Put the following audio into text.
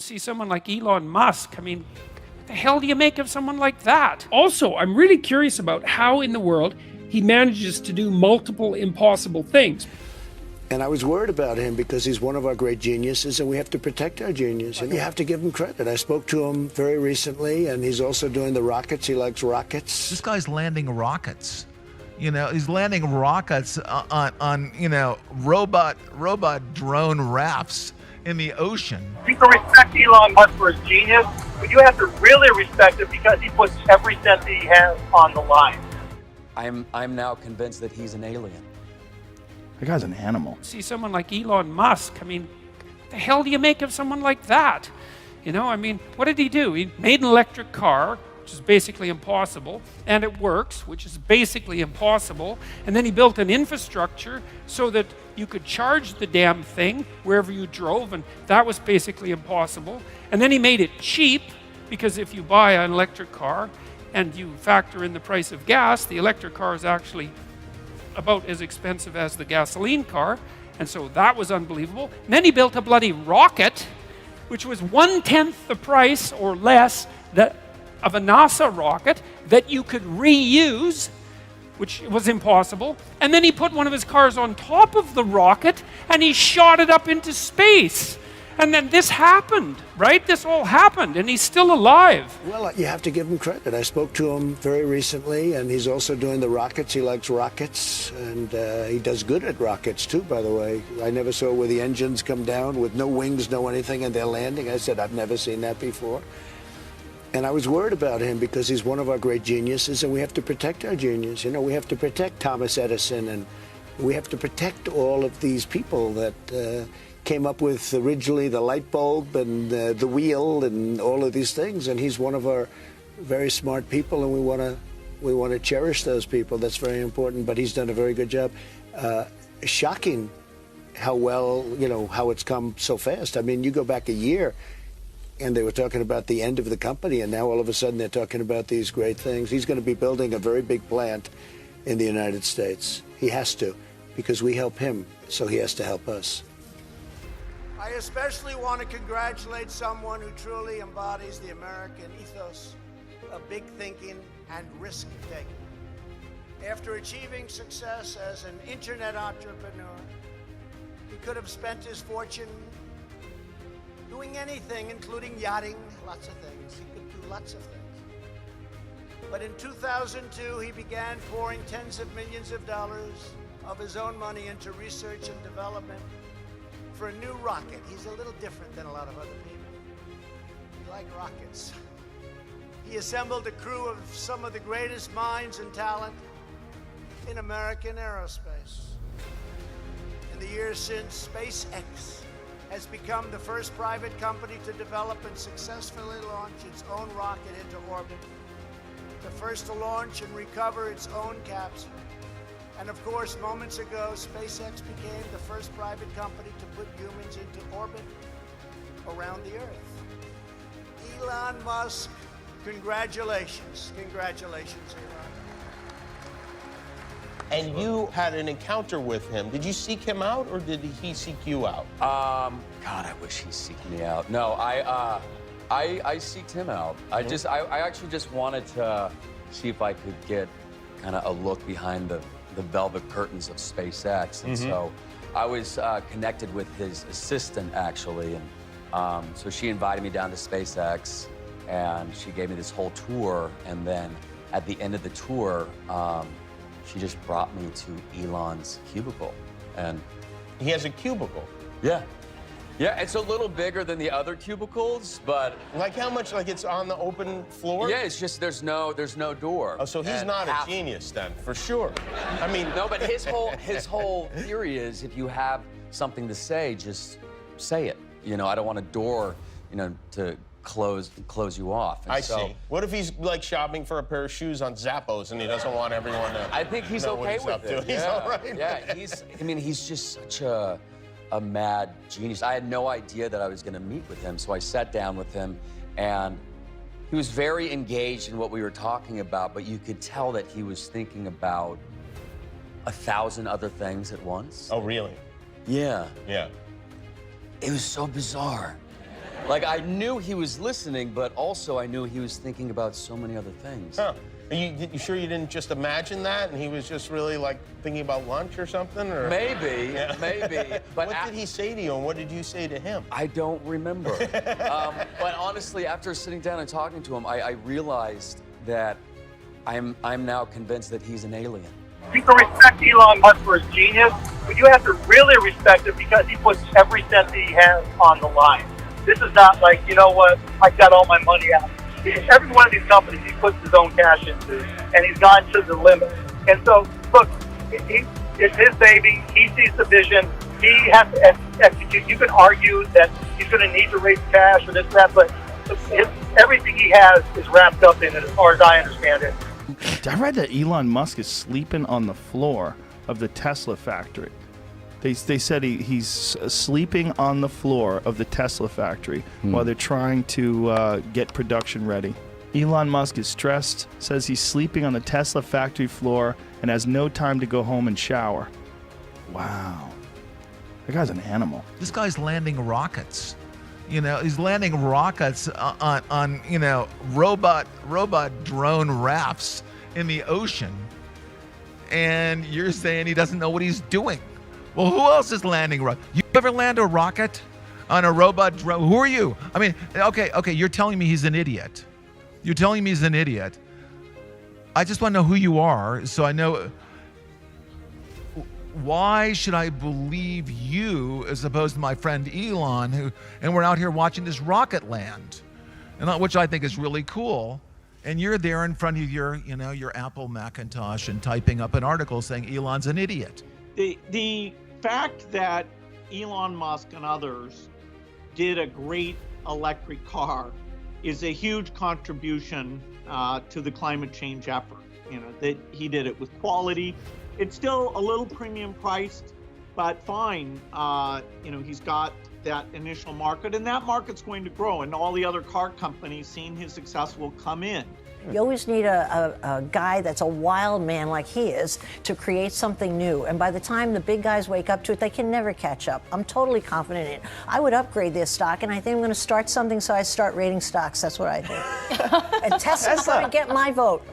See someone like Elon Musk, I mean, what the hell do you make of someone like that? Also, I'm really curious about how in the world he manages to do multiple impossible things. And I was worried about him because he's one of our great geniuses, and we have to protect our genius. And you have to give him credit. I spoke to him very recently, and he's also doing the rockets. He likes rockets. This guy's landing rockets. You know, he's landing rockets on robot drone rafts in the ocean. You can respect Elon Musk for his genius, but you have to really respect him because he puts every cent that he has on the line. I'm now convinced that he's an alien. That guy's an animal. See someone like Elon Musk, I mean, what the hell do you make of someone like that? You know, I mean, what did he do? He made an electric car, which is basically impossible, and it works, which is basically impossible, and then he built an infrastructure so that you could charge the damn thing wherever you drove, and that was basically impossible. And then he made it cheap, because if you buy an electric car and you factor in the price of gas, the electric car is actually about as expensive as the gasoline car, and so that was unbelievable. And then he built a bloody rocket, which was 1/10 the price or less of a NASA rocket that you could reuse, which was impossible. And then he put one of his cars on top of the rocket and he shot it up into space. And then this happened, right? This all happened, and he's still alive. Well, you have to give him credit. I spoke to him very recently, and he's also doing the rockets. He likes rockets, and he does good at rockets, too, by the way. I never saw where the engines come down with no wings, no anything, and they're landing. I said, I've never seen that before. And I was worried about him because he's one of our great geniuses, and we have to protect our genius. You know, we have to protect Thomas Edison, and we have to protect all of these people that came up with originally the light bulb and the wheel and all of these things. And he's one of our very smart people, and we want to cherish those people. That's very important. But he's done a very good job. Shocking how well, you know, how it's come so fast. I mean, you go back a year, and they were talking about the end of the company, and now all of a sudden they're talking about these great things. He's going to be building a very big plant in the United States. He has to, because we help him, so he has to help us. I especially want to congratulate someone who truly embodies the American ethos of big thinking and risk-taking. After achieving success as an internet entrepreneur, he could have spent his fortune doing anything, including yachting, lots of things. He could do lots of things. But in 2002, he began pouring tens of millions of dollars of his own money into research and development for a new rocket. He's a little different than a lot of other people. He likes rockets. He assembled a crew of some of the greatest minds and talent in American aerospace. In the years since, SpaceX has become the first private company to develop and successfully launch its own rocket into orbit, the first to launch and recover its own capsule. And of course, moments ago, SpaceX became the first private company to put humans into orbit around the Earth. Elon Musk, congratulations. Congratulations, Elon. And you had an encounter with him. Did you seek him out, or did he seek you out? God, I wish he seeked me out. No, I seeked him out. I actually just wanted to see if I could get kind of a look behind the velvet curtains of SpaceX. And so I was connected with his assistant, actually. And so she invited me down to SpaceX, and she gave me this whole tour. And then at the end of the tour, she just brought me to Elon's cubicle. And He has a cubicle. yeah. Yeah, it's a little bigger than the other cubicles, but Like how much? Like it's on the open floor? yeah, it's just there's no door. Oh, so he's And not a genius then, for sure. I mean, No, but his whole theory is if you have something to say, just say it. You know, I don't want a door, you know, to close you off. And I so, see. What if he's like shopping for a pair of shoes on Zappos and he doesn't want everyone to I think he's know what okay he's with up it. to? He's all right. Yeah, he's just such a mad genius. I had no idea that I was going to meet with him, so I sat down with him, and he was very engaged in what we were talking about, but you could tell that he was thinking about 1,000 other things at once. Oh, really? Yeah. Yeah. It was so bizarre. Like, I knew he was listening, but also I knew he was thinking about so many other things. Huh. Are you sure you didn't just imagine that and he was just really like thinking about lunch or something? Or Maybe, Yeah. maybe. But what did he say to you and what did you say to him? I don't remember. But honestly, after sitting down and talking to him, I realized that I'm now convinced that he's an alien. You can respect Elon Musk for his genius, but you have to really respect him because he puts every cent that he has on the line. This is not like, you know what, I got all my money out. Every one of these companies he puts his own cash into, and he's gone to the limit. And so, look, it's his baby. He sees the vision. He has to execute. You can argue that he's going to need to raise cash or this, that, but everything he has is wrapped up in it as far as I understand it. I read that Elon Musk is sleeping on the floor of the Tesla factory. They said he's sleeping on the floor of the Tesla factory while they're trying to get production ready. Elon Musk is stressed, says he's sleeping on the Tesla factory floor and has no time to go home and shower. Wow. That guy's an animal. This guy's landing rockets. You know, he's landing rockets on you know, robot drone rafts in the ocean. And you're saying he doesn't know what he's doing. Well, who else is landing rockets? You ever land a rocket on a robot drone? Who are you? I mean, okay, you're telling me he's an idiot. You're telling me he's an idiot. I just want to know who you are so I know. Why should I believe you as opposed to my friend Elon, and we're out here watching this rocket land, and which I think is really cool. And you're there in front of your Apple Macintosh and typing up an article saying Elon's an idiot. The fact that Elon Musk and others did a great electric car is a huge contribution to the climate change effort. You know, that he did it with quality. It's still a little premium priced, but fine. You know, he's got that initial market, and that market's going to grow, and all the other car companies, seeing his success, will come in. You always need a guy that's a wild man like he is to create something new. And by the time the big guys wake up to it, they can never catch up. I'm totally confident in it. I would upgrade this stock, and I think I'm going to start something, so I start rating stocks. That's what I do. And Tesla's going to get my vote.